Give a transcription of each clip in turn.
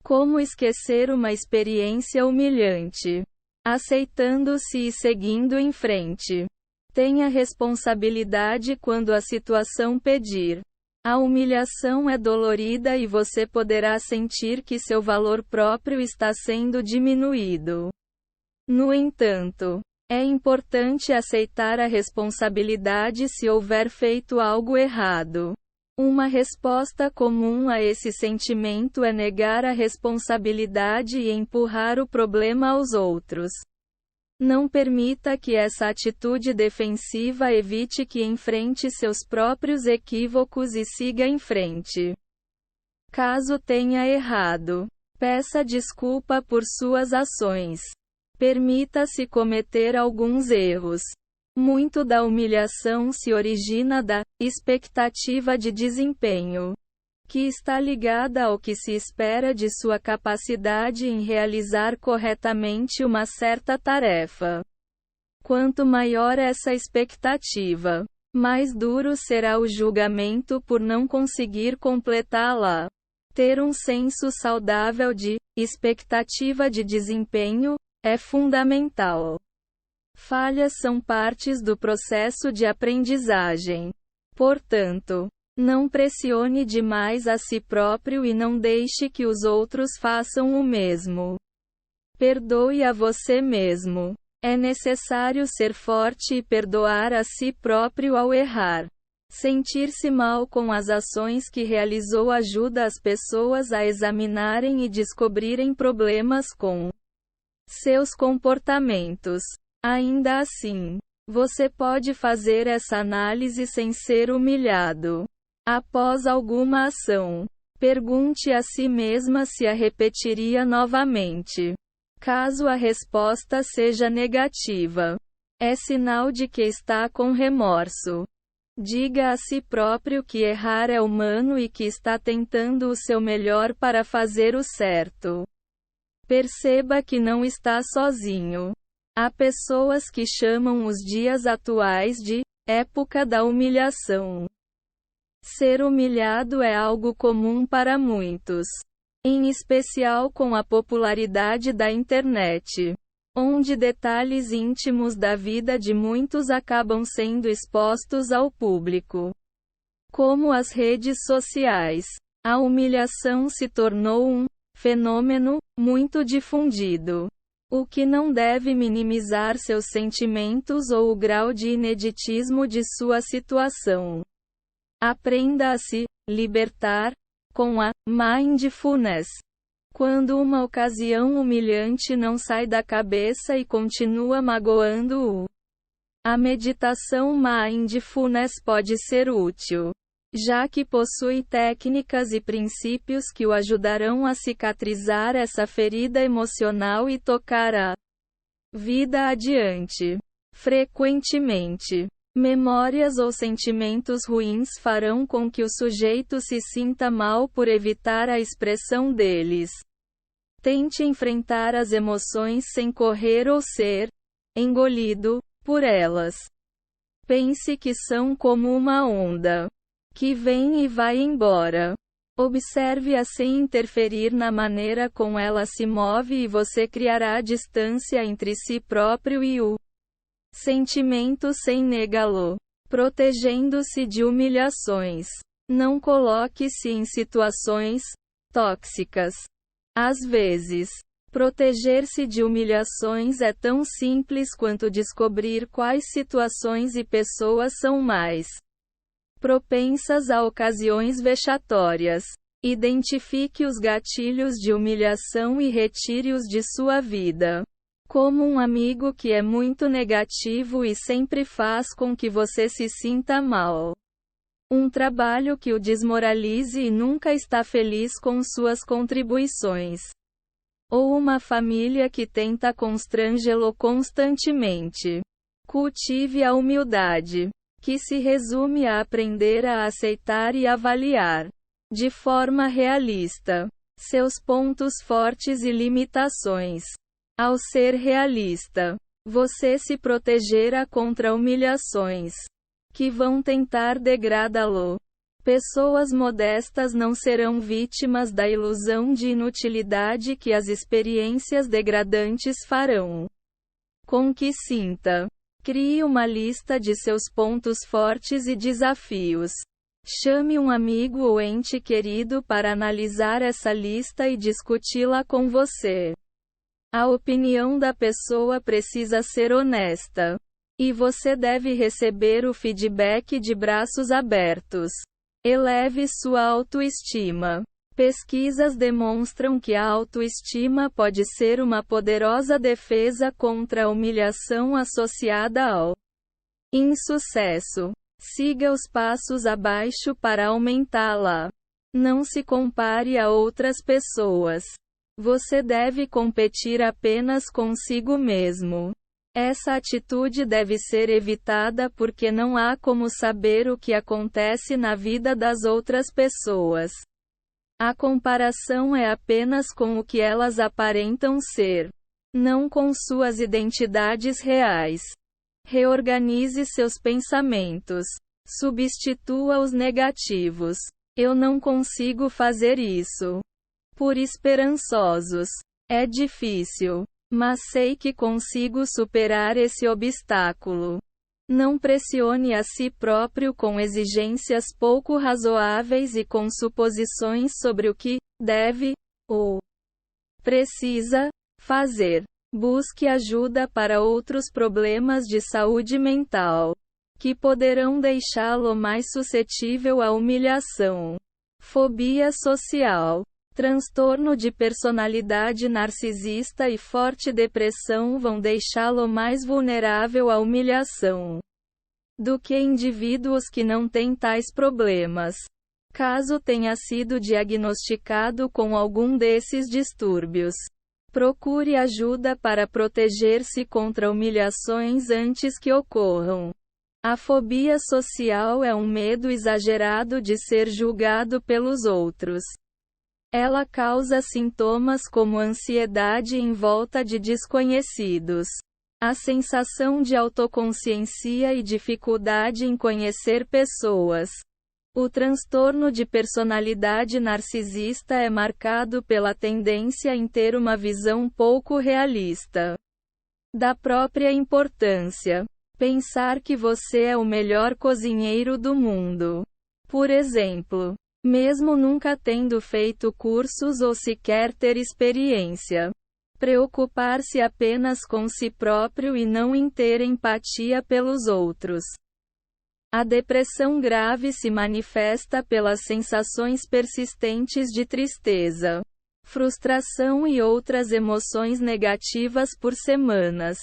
Como esquecer uma experiência humilhante? Aceitando-se e seguindo em frente. Tenha responsabilidade quando a situação pedir. A humilhação é dolorida e você poderá sentir que seu valor próprio está sendo diminuído. No entanto, é importante aceitar a responsabilidade se houver feito algo errado. Uma resposta comum a esse sentimento é negar a responsabilidade e empurrar o problema aos outros. Não permita que essa atitude defensiva evite que enfrente seus próprios equívocos e siga em frente. Caso tenha errado, peça desculpa por suas ações. Permita-se cometer alguns erros. Muito da humilhação se origina da expectativa de desempenho, que está ligada ao que se espera de sua capacidade em realizar corretamente uma certa tarefa. Quanto maior essa expectativa, mais duro será o julgamento por não conseguir completá-la. Ter um senso saudável de expectativa de desempenho é fundamental. Falhas são partes do processo de aprendizagem. Portanto, não pressione demais a si próprio e não deixe que os outros façam o mesmo. Perdoe a você mesmo. É necessário ser forte e perdoar a si próprio ao errar. Sentir-se mal com as ações que realizou ajuda as pessoas a examinarem e descobrirem problemas com seus comportamentos. Ainda assim, você pode fazer essa análise sem ser humilhado. Após alguma ação, pergunte a si mesma se a repetiria novamente. Caso a resposta seja negativa, é sinal de que está com remorso. Diga a si próprio que errar é humano e que está tentando o seu melhor para fazer o certo. Perceba que não está sozinho. Há pessoas que chamam os dias atuais de época da humilhação. Ser humilhado é algo comum para muitos, em especial com a popularidade da internet, onde detalhes íntimos da vida de muitos acabam sendo expostos ao público. Como as redes sociais, a humilhação se tornou um fenômeno muito difundido. O que não deve minimizar seus sentimentos ou o grau de ineditismo de sua situação. Aprenda a se libertar com a mindfulness. Quando uma ocasião humilhante não sai da cabeça e continua magoando-o, a meditação mindfulness pode ser útil, já que possui técnicas e princípios que o ajudarão a cicatrizar essa ferida emocional e tocar a vida adiante. Frequentemente, memórias ou sentimentos ruins farão com que o sujeito se sinta mal por evitar a expressão deles. Tente enfrentar as emoções sem correr ou ser engolido por elas. Pense que são como uma onda que vem e vai embora. Observe-a sem interferir na maneira como ela se move e você criará distância entre si próprio e o sentimento sem negá-lo. Protegendo-se de humilhações. Não coloque-se em situações tóxicas. Às vezes, proteger-se de humilhações é tão simples quanto descobrir quais situações e pessoas são mais propensas a ocasiões vexatórias. Identifique os gatilhos de humilhação e retire-os de sua vida. Como um amigo que é muito negativo e sempre faz com que você se sinta mal. Um trabalho que o desmoralize e nunca está feliz com suas contribuições. Ou uma família que tenta constrangê-lo constantemente. Cultive a humildade, que se resume a aprender a aceitar e avaliar, de forma realista, seus pontos fortes e limitações. Ao ser realista, você se protegerá contra humilhações que vão tentar degradá-lo. Pessoas modestas não serão vítimas da ilusão de inutilidade que as experiências degradantes farão com que sinta. Crie uma lista de seus pontos fortes e desafios. Chame um amigo ou ente querido para analisar essa lista e discuti-la com você. A opinião da pessoa precisa ser honesta. E você deve receber o feedback de braços abertos. Eleve sua autoestima. Pesquisas demonstram que a autoestima pode ser uma poderosa defesa contra a humilhação associada ao insucesso. Siga os passos abaixo para aumentá-la. Não se compare a outras pessoas. Você deve competir apenas consigo mesmo. Essa atitude deve ser evitada porque não há como saber o que acontece na vida das outras pessoas. A comparação é apenas com o que elas aparentam ser, não com suas identidades reais. Reorganize seus pensamentos. Substitua os negativos. Eu não consigo fazer isso. Por esperançosos. É difícil. Mas sei que consigo superar esse obstáculo. Não pressione a si próprio com exigências pouco razoáveis e com suposições sobre o que deve ou precisa fazer. Busque ajuda para outros problemas de saúde mental que poderão deixá-lo mais suscetível à humilhação. Fobia social. Transtorno de personalidade narcisista e forte depressão vão deixá-lo mais vulnerável à humilhação do que indivíduos que não têm tais problemas. Caso tenha sido diagnosticado com algum desses distúrbios, procure ajuda para proteger-se contra humilhações antes que ocorram. A fobia social é um medo exagerado de ser julgado pelos outros. Ela causa sintomas como ansiedade em volta de desconhecidos, a sensação de autoconsciência e dificuldade em conhecer pessoas. O transtorno de personalidade narcisista é marcado pela tendência em ter uma visão pouco realista da própria importância. Pensar que você é o melhor cozinheiro do mundo. Por exemplo. Mesmo nunca tendo feito cursos ou sequer ter experiência. Preocupar-se apenas com si próprio e não em ter empatia pelos outros. A depressão grave se manifesta pelas sensações persistentes de tristeza, frustração e outras emoções negativas por semanas,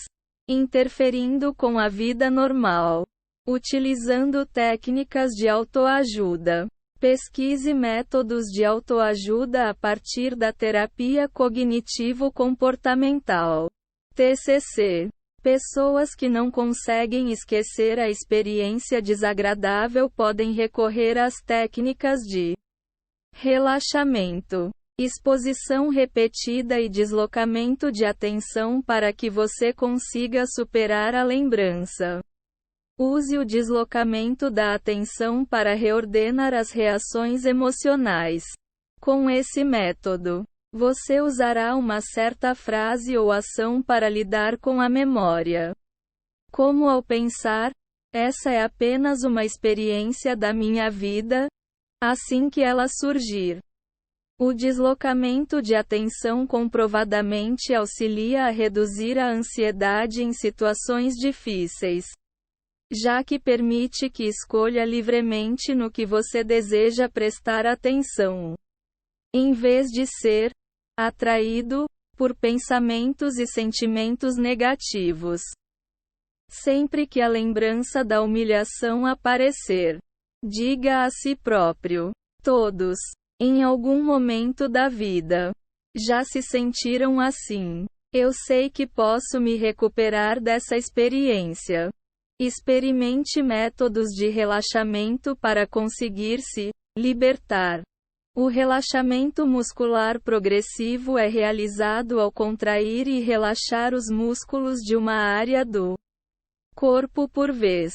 interferindo com a vida normal. Utilizando técnicas de autoajuda. Pesquise métodos de autoajuda a partir da terapia cognitivo-comportamental. TCC. Pessoas que não conseguem esquecer a experiência desagradável podem recorrer às técnicas de relaxamento, exposição repetida e deslocamento de atenção para que você consiga superar a lembrança. Use o deslocamento da atenção para reordenar as reações emocionais. Com esse método, você usará uma certa frase ou ação para lidar com a memória. Como ao pensar, essa é apenas uma experiência da minha vida, assim que ela surgir. O deslocamento de atenção comprovadamente auxilia a reduzir a ansiedade em situações difíceis, já que permite que escolha livremente no que você deseja prestar atenção, em vez de ser atraído por pensamentos e sentimentos negativos. Sempre que a lembrança da humilhação aparecer, diga a si próprio: todos, em algum momento da vida, já se sentiram assim. Eu sei que posso me recuperar dessa experiência. Experimente métodos de relaxamento para conseguir se libertar. O relaxamento muscular progressivo é realizado ao contrair e relaxar os músculos de uma área do corpo por vez.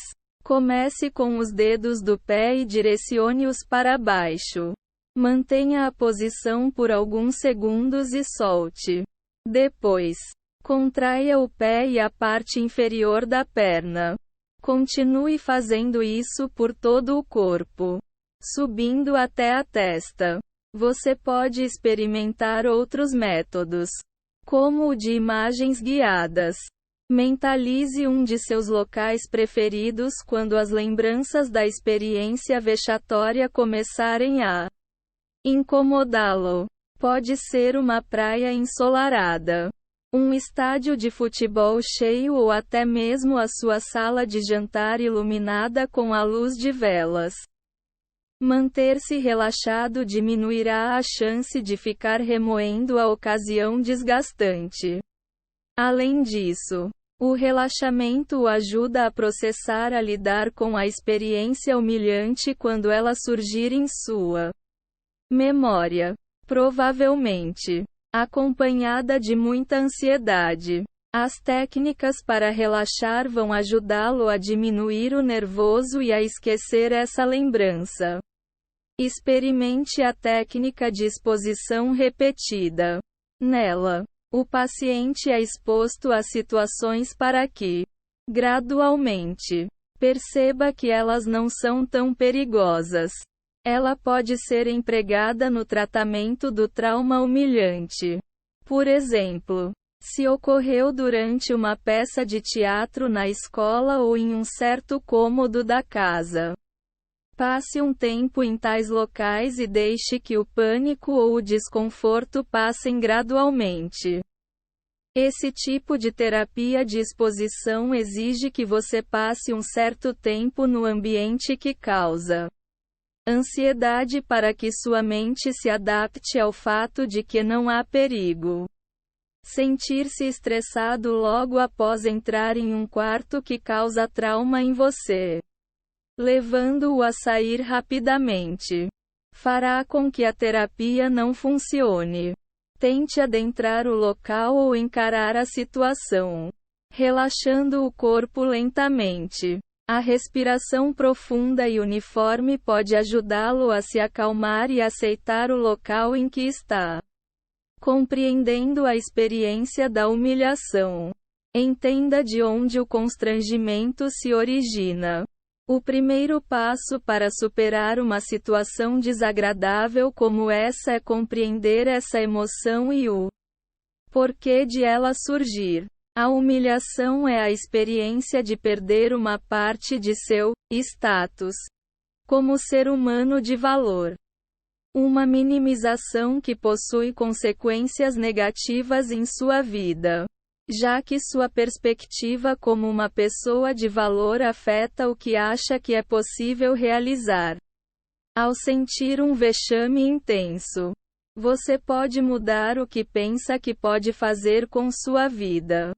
Comece com os dedos do pé e direcione-os para baixo. Mantenha a posição por alguns segundos e solte. Depois, contraia o pé e a parte inferior da perna. Continue fazendo isso por todo o corpo, subindo até a testa. Você pode experimentar outros métodos, como o de imagens guiadas. Mentalize um de seus locais preferidos quando as lembranças da experiência vexatória começarem a incomodá-lo. Pode ser uma praia ensolarada, um estádio de futebol cheio ou até mesmo a sua sala de jantar iluminada com a luz de velas. Manter-se relaxado diminuirá a chance de ficar remoendo a ocasião desgastante. Além disso, o relaxamento o ajuda a processar a lidar com a experiência humilhante quando ela surgir em sua memória. Provavelmente acompanhada de muita ansiedade. As técnicas para relaxar vão ajudá-lo a diminuir o nervoso e a esquecer essa lembrança. Experimente a técnica de exposição repetida. Nela, o paciente é exposto a situações para que, gradualmente, perceba que elas não são tão perigosas. Ela pode ser empregada no tratamento do trauma humilhante. Por exemplo, se ocorreu durante uma peça de teatro na escola ou em um certo cômodo da casa. Passe um tempo em tais locais e deixe que o pânico ou o desconforto passem gradualmente. Esse tipo de terapia de exposição exige que você passe um certo tempo no ambiente que causa ansiedade para que sua mente se adapte ao fato de que não há perigo. Sentir-se estressado logo após entrar em um quarto que causa trauma em você, levando-o a sair rapidamente, fará com que a terapia não funcione. Tente adentrar o local ou encarar a situação, relaxando o corpo lentamente. A respiração profunda e uniforme pode ajudá-lo a se acalmar e aceitar o local em que está. Compreendendo a experiência da humilhação. Entenda de onde o constrangimento se origina. O primeiro passo para superar uma situação desagradável como essa é compreender essa emoção e o porquê de ela surgir. A humilhação é a experiência de perder uma parte de seu status como ser humano de valor. Uma minimização que possui consequências negativas em sua vida, já que sua perspectiva como uma pessoa de valor afeta o que acha que é possível realizar. Ao sentir um vexame intenso, você pode mudar o que pensa que pode fazer com sua vida.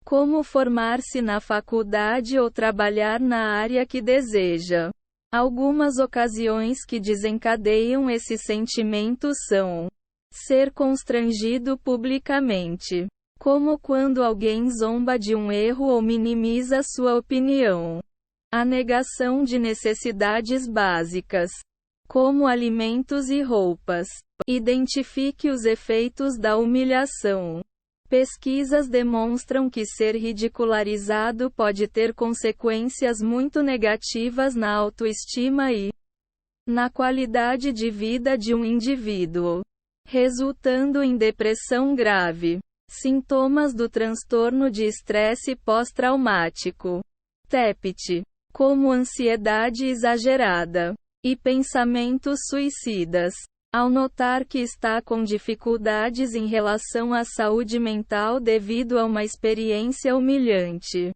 Como formar-se na faculdade ou trabalhar na área que deseja. Algumas ocasiões que desencadeiam esse sentimento são ser constrangido publicamente, como quando alguém zomba de um erro ou minimiza sua opinião. A negação de necessidades básicas, como alimentos e roupas. Identifique os efeitos da humilhação. Pesquisas demonstram que ser ridicularizado pode ter consequências muito negativas na autoestima e na qualidade de vida de um indivíduo, resultando em depressão grave. Sintomas do transtorno de estresse pós-traumático. TEPT, como ansiedade exagerada e pensamentos suicidas. Ao notar que está com dificuldades em relação à saúde mental devido a uma experiência humilhante,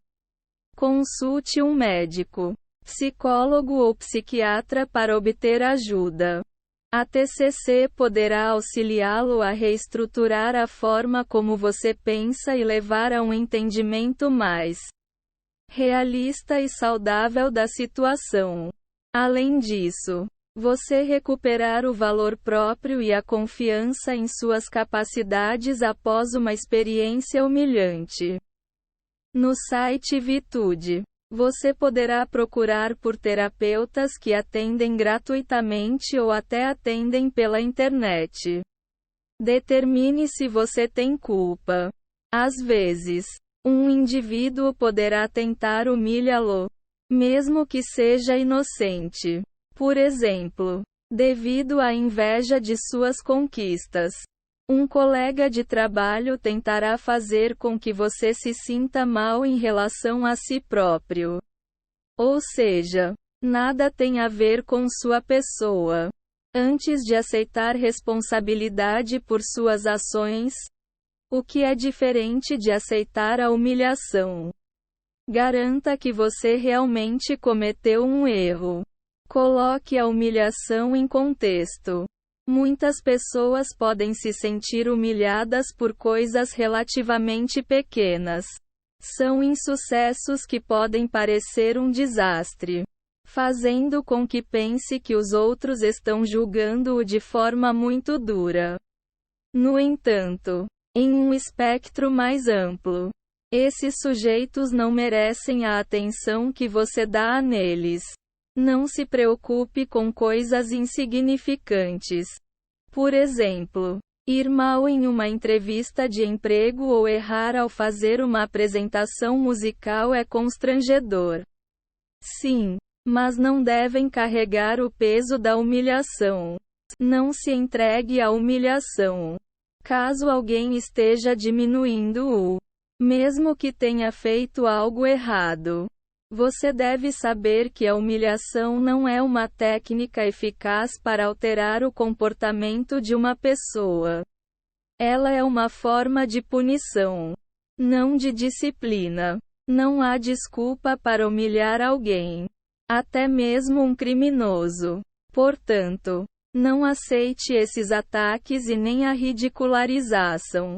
consulte um médico, psicólogo ou psiquiatra para obter ajuda. A TCC poderá auxiliá-lo a reestruturar a forma como você pensa e levar a um entendimento mais realista e saudável da situação. Além disso, você recuperar o valor próprio e a confiança em suas capacidades após uma experiência humilhante. No site Vitude, Você poderá procurar por terapeutas que atendem gratuitamente ou até atendem pela internet. Determine se você tem culpa. Às vezes, um indivíduo poderá tentar humilhá-lo, mesmo que seja inocente. Por exemplo, devido à inveja de suas conquistas. Um colega de trabalho tentará fazer com que você se sinta mal em relação a si próprio. Ou seja, nada tem a ver com sua pessoa. Antes de aceitar responsabilidade por suas ações, o que é diferente de aceitar a humilhação. Garanta que você realmente cometeu um erro. Coloque a humilhação em contexto. Muitas pessoas podem se sentir humilhadas por coisas relativamente pequenas. São insucessos que podem parecer um desastre, fazendo com que pense que os outros estão julgando-o de forma muito dura. No entanto, em um espectro mais amplo, esses sujeitos não merecem a atenção que você dá a neles. Não se preocupe com coisas insignificantes. Por exemplo, ir mal em uma entrevista de emprego ou errar ao fazer uma apresentação musical é constrangedor. Sim, mas não devem carregar o peso da humilhação. Não se entregue à humilhação. Caso alguém esteja diminuindo-o, mesmo que tenha feito algo errado, você deve saber que a humilhação não é uma técnica eficaz para alterar o comportamento de uma pessoa. Ela é uma forma de punição, não de disciplina. Não há desculpa para humilhar alguém, até mesmo um criminoso. Portanto, não aceite esses ataques e nem a ridicularização.